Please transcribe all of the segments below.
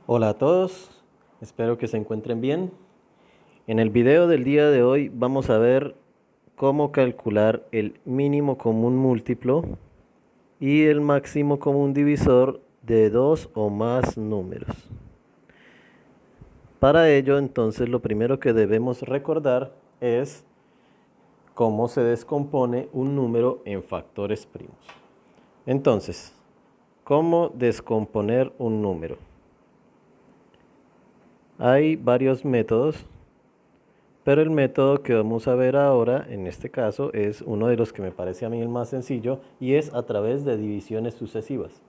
Hola a todos, espero que se encuentren bien. En el video del día de hoy vamos a ver cómo calcular el mínimo común múltiplo y el máximo común divisor de dos o más números. Para ello, entonces, lo primero que debemos recordar es cómo se descompone un número en factores primos. Entonces, ¿cómo descomponer un número? Hay varios métodos. Pero el método que vamos a ver ahora, en este caso, es uno de los que me parece a mí el más sencillo y es a través de divisiones sucesivas.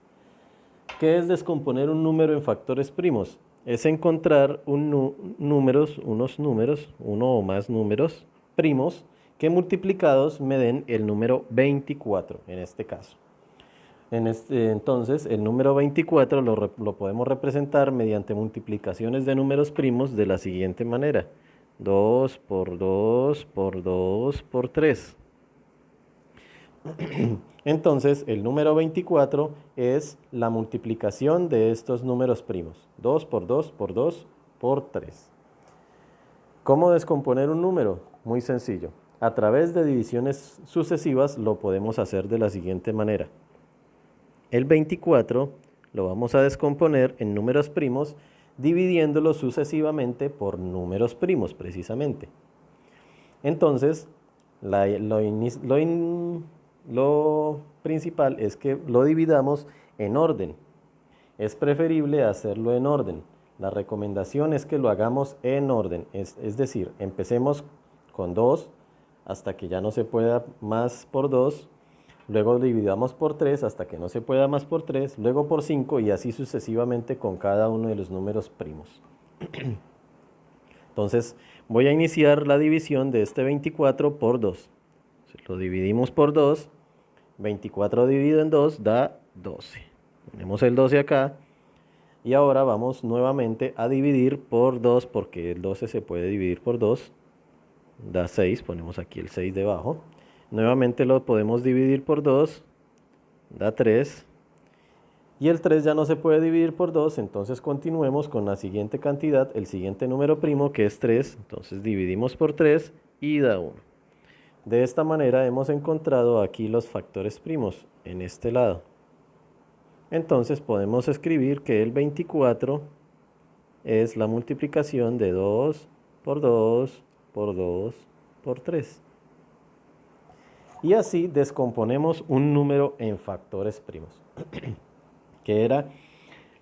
¿Qué es descomponer un número en factores primos? Es encontrar unos números, uno o más números primos, que multiplicados me den el número 24, en este caso. Entonces, el número 24 lo podemos representar mediante multiplicaciones de números primos de la siguiente manera. 2 por 2 por 2 por 3. Entonces, el número 24 es la multiplicación de estos números primos. 2 por 2 por 2 por 3. ¿Cómo descomponer un número? Muy sencillo. A través de divisiones sucesivas lo podemos hacer de la siguiente manera. El 24 lo vamos a descomponer en números primos dividiéndolo sucesivamente por números primos precisamente. Entonces, lo principal es que lo dividamos en orden. Es preferible hacerlo en orden. La recomendación es que lo hagamos en orden. Es decir, empecemos con 2 hasta que ya no se pueda más por 2. Luego dividamos por 3 hasta que no se pueda más por 3. Luego por 5 y así sucesivamente con cada uno de los números primos. Entonces voy a iniciar la división de este 24 por 2. Lo dividimos por 2. 24 dividido en 2 da 12. Ponemos el 12 acá. Y ahora vamos nuevamente a dividir por 2 porque el 12 se puede dividir por 2. Da 6. Ponemos aquí el 6 debajo. Nuevamente lo podemos dividir por 2. Da 3. Y el 3 ya no se puede dividir por 2, entonces continuemos con la siguiente cantidad, el siguiente número primo que es 3. Entonces dividimos por 3 y da 1. De esta manera hemos encontrado aquí los factores primos en este lado. Entonces podemos escribir que el 24 es la multiplicación de 2 por 2 por 2 por 3. Y así descomponemos un número en factores primos, que era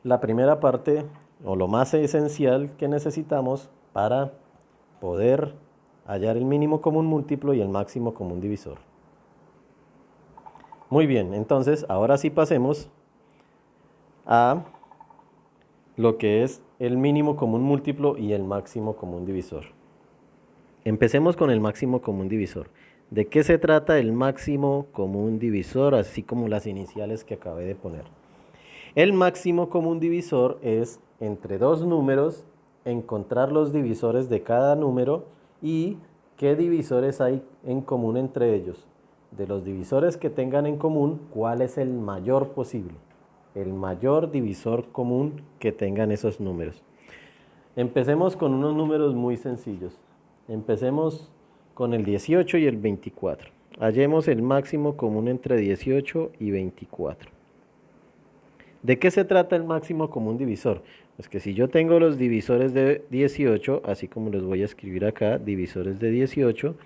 la primera parte o lo más esencial que necesitamos para poder hallar el mínimo común múltiplo y el máximo común divisor. Muy bien, entonces ahora sí pasemos a lo que es el mínimo común múltiplo y el máximo común divisor. Empecemos con el máximo común divisor. ¿De qué se trata el máximo común divisor, así como las iniciales que acabé de poner? El máximo común divisor es entre dos números, encontrar los divisores de cada número y qué divisores hay en común entre ellos. De los divisores que tengan en común, ¿cuál es el mayor posible? El mayor divisor común que tengan esos números. Empecemos con unos números muy sencillos. Empecemos con el 18 y el 24. Hallemos el máximo común entre 18 y 24. ¿De qué se trata el máximo común divisor? Pues que si yo tengo los divisores de 18, así como los voy a escribir acá, divisores de 18,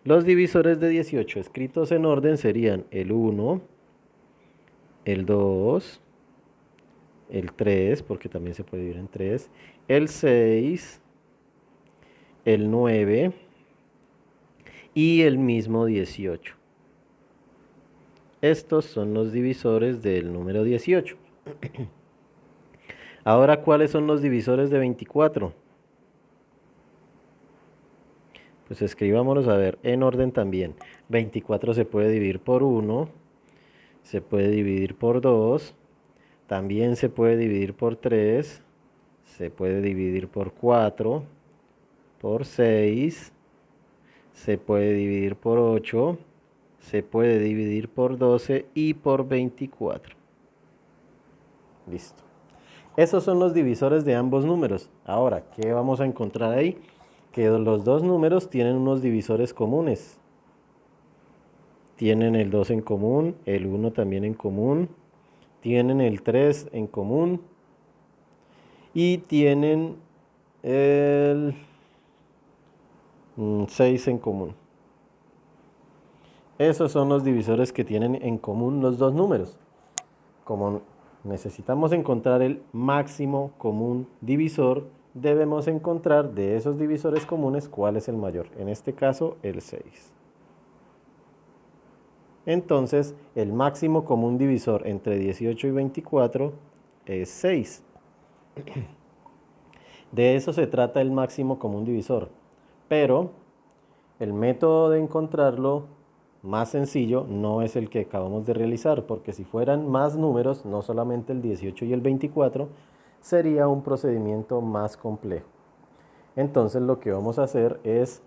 los divisores de 18 escritos en orden serían el 1, el 2, el 3, porque también se puede dividir en 3, el 6, el 9 y el mismo 18. Estos son los divisores del número 18. Ahora, ¿cuáles son los divisores de 24? Pues escribámoslos a ver en orden también. 24 se puede dividir por 1, se puede dividir por 2, también se puede dividir por 3, se puede dividir por 4, por 6, se puede dividir por 8, se puede dividir por 12 y por 24. Listo. Esos son los divisores de ambos números. Ahora, ¿qué vamos a encontrar ahí? Que los dos números tienen unos divisores comunes. Tienen el 2 en común, el 1 también en común, tienen el 3 en común y tienen el 6 en común. Esos son los divisores que tienen en común los dos números. Como necesitamos encontrar el máximo común divisor, debemos encontrar de esos divisores comunes cuál es el mayor. En este caso, el 6. Entonces, el máximo común divisor entre 18 y 24 es 6. De eso se trata el máximo común divisor. Pero el método de encontrarlo más sencillo no es el que acabamos de realizar, porque si fueran más números, no solamente el 18 y el 24, sería un procedimiento más complejo. Entonces lo que vamos a hacer es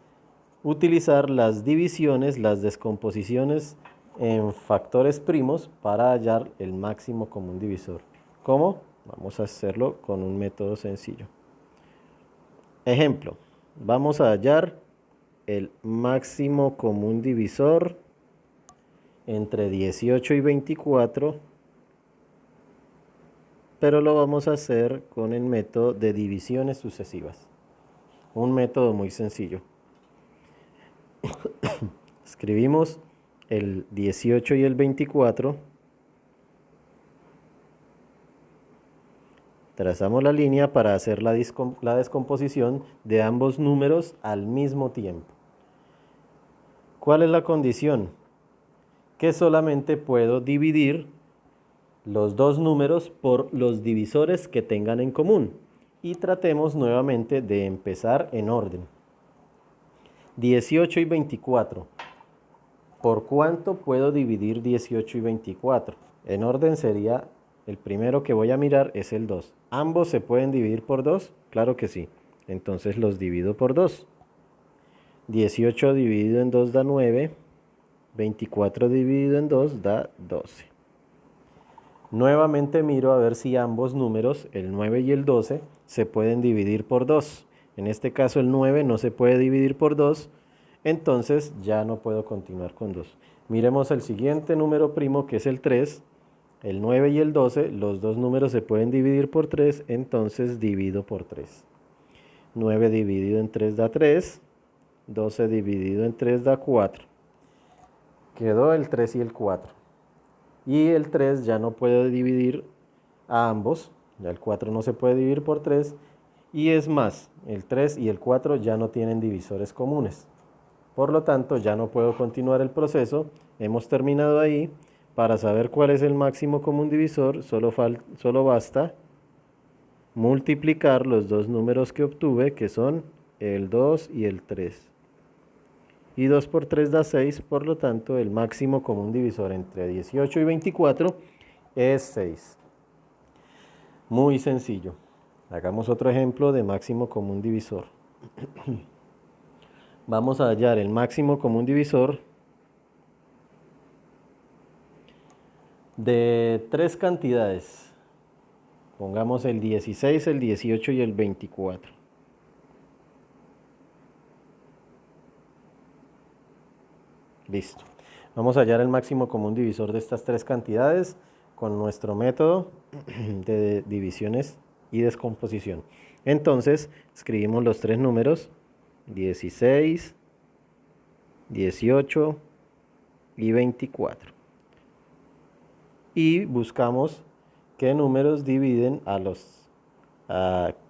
utilizar las divisiones, las descomposiciones en factores primos para hallar el máximo común divisor. ¿Cómo? Vamos a hacerlo con un método sencillo. Ejemplo, vamos a hallar el máximo común divisor entre 18 y 24, pero lo vamos a hacer con el método de divisiones sucesivas. Un método muy sencillo. Escribimos el 18 y el 24. Trazamos la línea para hacer la descomposición de ambos números al mismo tiempo. ¿Cuál es la condición? Que solamente puedo dividir los dos números por los divisores que tengan en común. Y tratemos nuevamente de empezar en orden. 18 y 24. ¿Por cuánto puedo dividir 18 y 24? En orden sería, el primero que voy a mirar es el 2. ¿Ambos se pueden dividir por 2? Claro que sí. Entonces los divido por 2. 18 dividido en 2 da 9. 24 dividido en 2 da 12. Nuevamente miro a ver si ambos números, el 9 y el 12, se pueden dividir por 2. En este caso el 9 no se puede dividir por 2, entonces ya no puedo continuar con 2. Miremos el siguiente número primo, que es el 3. El 9 y el 12, los dos números se pueden dividir por 3, entonces divido por 3. 9 dividido en 3 da 3, 12 dividido en 3 da 4. Quedó el 3 y el 4. Y el 3 ya no puedo dividir a ambos, ya el 4 no se puede dividir por 3. Y es más, el 3 y el 4 ya no tienen divisores comunes. Por lo tanto, ya no puedo continuar el proceso. Hemos terminado ahí. Para saber cuál es el máximo común divisor, solo basta multiplicar los dos números que obtuve, que son el 2 y el 3. Y 2 por 3 da 6, por lo tanto el máximo común divisor entre 18 y 24 es 6. Muy sencillo. Hagamos otro ejemplo de máximo común divisor. Vamos a hallar el máximo común divisor de tres cantidades. Pongamos el 16, el 18 y el 24. Listo. Vamos a hallar el máximo común divisor de estas tres cantidades con nuestro método de divisiones y descomposición. Entonces, escribimos los tres números, 16, 18 y 24. Y buscamos qué números dividen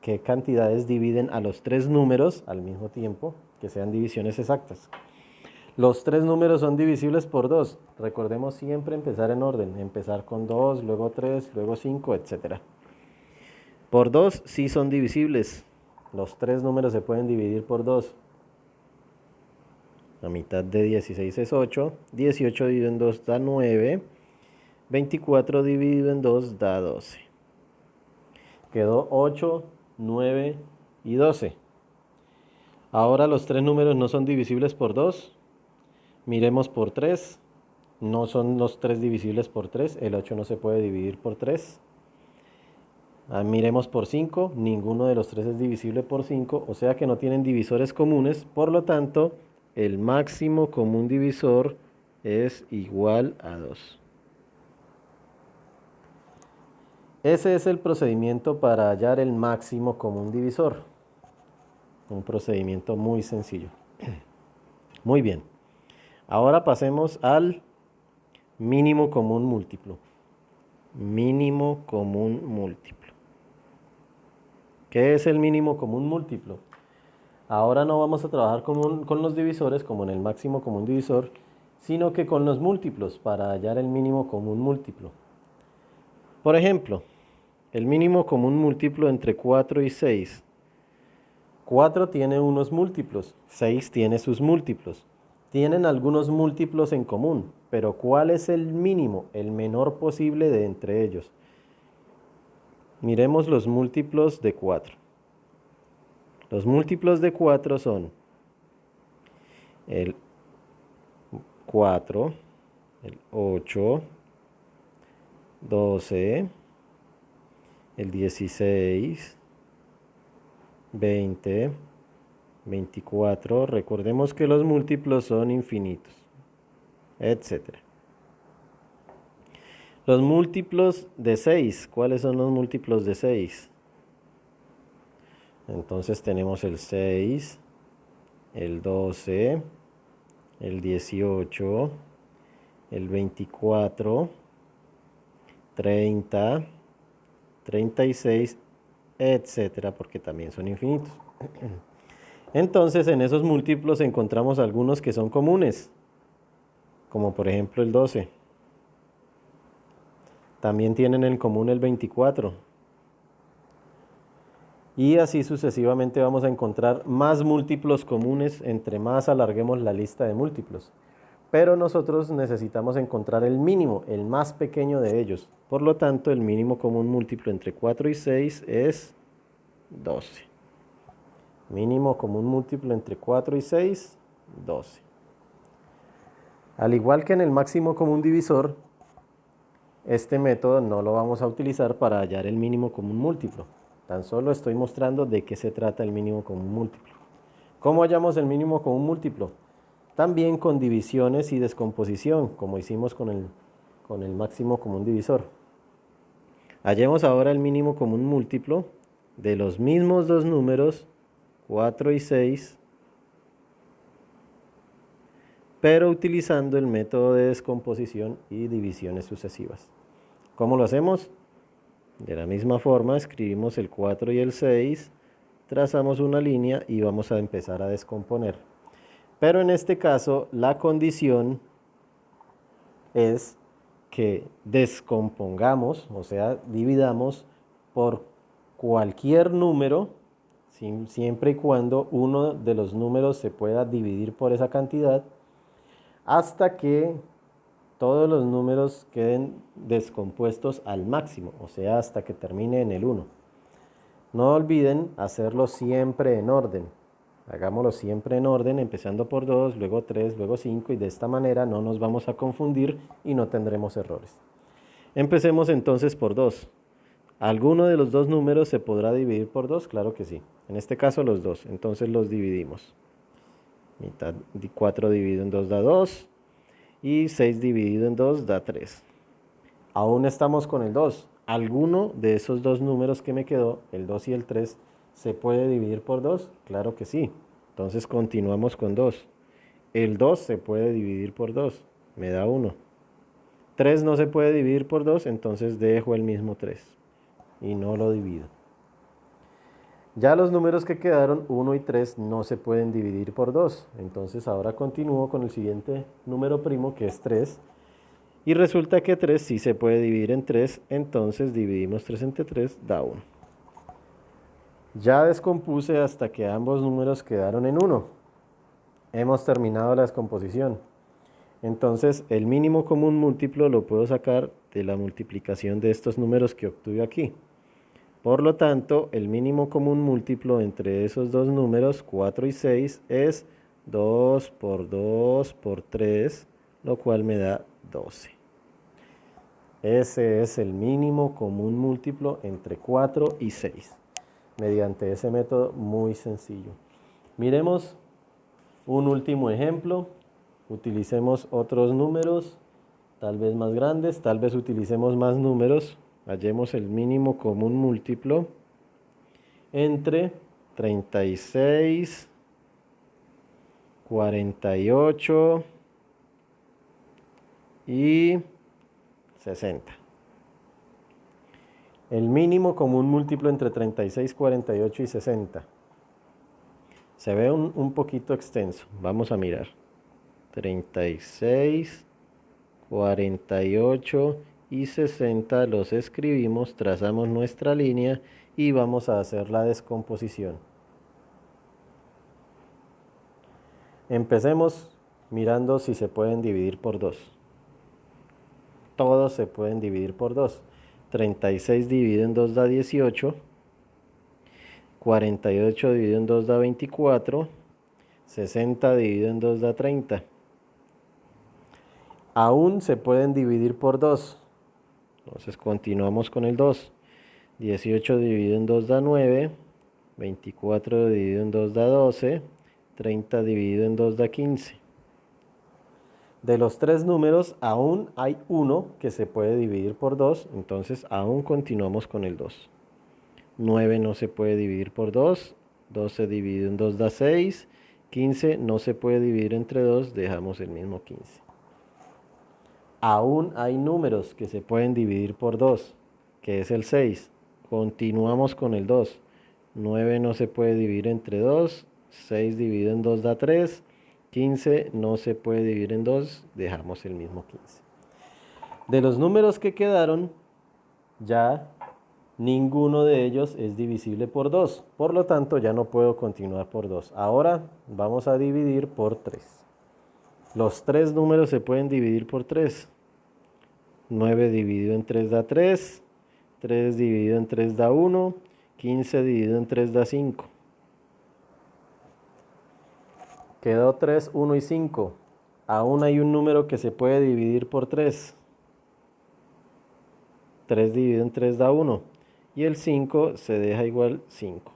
qué cantidades dividen a los tres números al mismo tiempo, que sean divisiones exactas. Los tres números son divisibles por 2. Recordemos siempre empezar en orden. Empezar con 2, luego 3, luego 5, etc. Por 2 sí son divisibles. Los tres números se pueden dividir por 2. La mitad de 16 es 8. 18 dividido en 2 da 9. 24 dividido en 2 da 12. Quedó 8, 9 y 12. Ahora los tres números no son divisibles por 2. Miremos por 3, no son los 3 divisibles por 3, el 8 no se puede dividir por 3. Miremos por 5, ninguno de los tres es divisible por 5, o sea que no tienen divisores comunes, por lo tanto, el máximo común divisor es igual a 2. Ese es el procedimiento para hallar el máximo común divisor. Un procedimiento muy sencillo. Muy bien. Ahora pasemos al mínimo común múltiplo. Mínimo común múltiplo. ¿Qué es el mínimo común múltiplo? Ahora no vamos a trabajar con los divisores como en el máximo común divisor, sino que con los múltiplos para hallar el mínimo común múltiplo. Por ejemplo, el mínimo común múltiplo entre 4 y 6. 4 tiene unos múltiplos, 6 tiene sus múltiplos. Tienen algunos múltiplos en común, pero ¿cuál es el mínimo, el menor posible de entre ellos? Miremos los múltiplos de 4. Los múltiplos de 4 son el 4, el 8, 12, el 16, 20, 24. Recordemos que los múltiplos son infinitos, etc. Los múltiplos de 6. ¿Cuáles son los múltiplos de 6? Entonces tenemos el 6, el 12, el 18, el 24, 30, 36, etcétera, porque también son infinitos. Entonces, en esos múltiplos encontramos algunos que son comunes, como por ejemplo el 12. También tienen en común el 24. Y así sucesivamente vamos a encontrar más múltiplos comunes entre más alarguemos la lista de múltiplos. Pero nosotros necesitamos encontrar el mínimo, el más pequeño de ellos. Por lo tanto, el mínimo común múltiplo entre 4 y 6 es 12. Mínimo común múltiplo entre 4 y 6, 12. Al igual que en el máximo común divisor, este método no lo vamos a utilizar para hallar el mínimo común múltiplo. Tan solo estoy mostrando de qué se trata el mínimo común múltiplo. ¿Cómo hallamos el mínimo común múltiplo? También con divisiones y descomposición, como hicimos con el máximo común divisor. Hallemos ahora el mínimo común múltiplo de los mismos dos números, 4 y 6, pero utilizando el método de descomposición y divisiones sucesivas. ¿Cómo lo hacemos? De la misma forma, escribimos el 4 y el 6, trazamos una línea y vamos a empezar a descomponer. Pero en este caso, la condición es que descompongamos, o sea, dividamos por cualquier número, siempre y cuando uno de los números se pueda dividir por esa cantidad, hasta que todos los números queden descompuestos al máximo, o sea, hasta que termine en el 1. No olviden hacerlo siempre en orden. Hagámoslo siempre en orden, empezando por 2, luego 3, luego 5, y de esta manera no nos vamos a confundir y no tendremos errores. Empecemos entonces por 2. ¿Alguno de los dos números se podrá dividir por 2? Claro que sí. En este caso los dos, entonces los dividimos. 4 dividido en 2 da 2 y 6 dividido en 2 da 3. Aún estamos con el 2. ¿Alguno de esos dos números que me quedó, el 2 y el 3, se puede dividir por 2? Claro que sí. Entonces continuamos con 2. El 2 se puede dividir por 2, me da 1. 3 no se puede dividir por 2, entonces dejo el mismo 3 y no lo divido. Ya los números que quedaron, 1 y 3, no se pueden dividir por 2. Entonces ahora continúo con el siguiente número primo, que es 3. Y resulta que 3 sí se puede dividir en 3, entonces dividimos 3 entre 3, da 1. Ya descompuse hasta que ambos números quedaron en 1. Hemos terminado la descomposición. Entonces el mínimo común múltiplo lo puedo sacar de la multiplicación de estos números que obtuve aquí. Por lo tanto, el mínimo común múltiplo entre esos dos números, 4 y 6, es 2 por 2 por 3, lo cual me da 12. Ese es el mínimo común múltiplo entre 4 y 6, mediante ese método muy sencillo. Miremos un último ejemplo. Utilicemos otros números, tal vez más grandes, tal vez utilicemos más números. Hallemos el mínimo común múltiplo entre 36, 48 y 60. El mínimo común múltiplo entre 36, 48 y 60. Se ve un poquito extenso. Vamos a mirar. 36, 48 y 60 los escribimos, trazamos nuestra línea y vamos a hacer la descomposición. Empecemos mirando si se pueden dividir por 2. Todos se pueden dividir por 2. 36 dividido en 2 da 18. 48 dividido en 2 da 24. 60 dividido en 2 da 30. Aún se pueden dividir por 2. Entonces continuamos con el 2. 18 dividido en 2 da 9. 24 dividido en 2 da 12. 30 dividido en 2 da 15. De los tres números, aún hay uno que se puede dividir por 2, entonces aún continuamos con el 2. 9 no se puede dividir por 2, 12 dividido en 2 da 6, 15 no se puede dividir entre 2, dejamos el mismo 15. Aún hay números que se pueden dividir por 2, que es el 6. Continuamos con el 2. 9 no se puede dividir entre 2, 6 dividido en 2 da 3, 15 no se puede dividir en 2, dejamos el mismo 15. De los números que quedaron, ya ninguno de ellos es divisible por 2. Por lo tanto, ya no puedo continuar por 2. Ahora vamos a dividir por 3. Los tres números se pueden dividir por 3. 9 dividido en 3 da 3. 3 dividido en 3 da 1. 15 dividido en 3 da 5. Quedó 3, 1 y 5. Aún hay un número que se puede dividir por 3. 3 dividido en 3 da 1. Y el 5 se deja igual 5.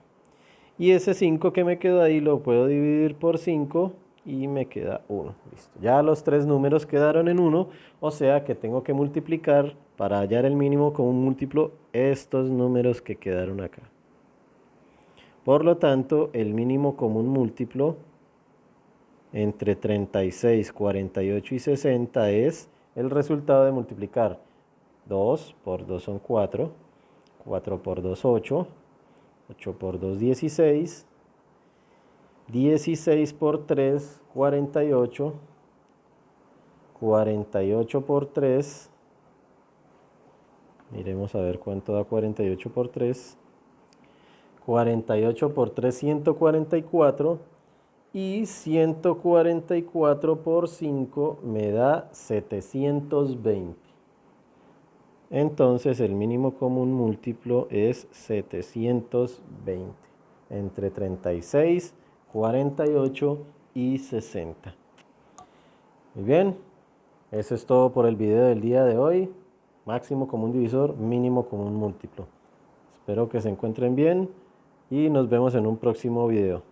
Y ese 5 que me quedó ahí lo puedo dividir por 5 y me queda 1. Listo. Ya los tres números quedaron en 1, o sea que tengo que multiplicar para hallar el mínimo común múltiplo estos números que quedaron acá. Por lo tanto, el mínimo común múltiplo entre 36, 48 y 60 es el resultado de multiplicar 2 por 2 son 4, 4 por 2 8, 8 por 2 16, 16 por 3 48, 48 por 3, miremos a ver cuánto da 48 por 3, 48 por 3 144 y 144 por 5 me da 720. Entonces el mínimo común múltiplo es 720 entre 36, 48 y 60. Muy bien, eso es todo por el video del día de hoy. Máximo común divisor, mínimo común múltiplo. Espero que se encuentren bien y nos vemos en un próximo video.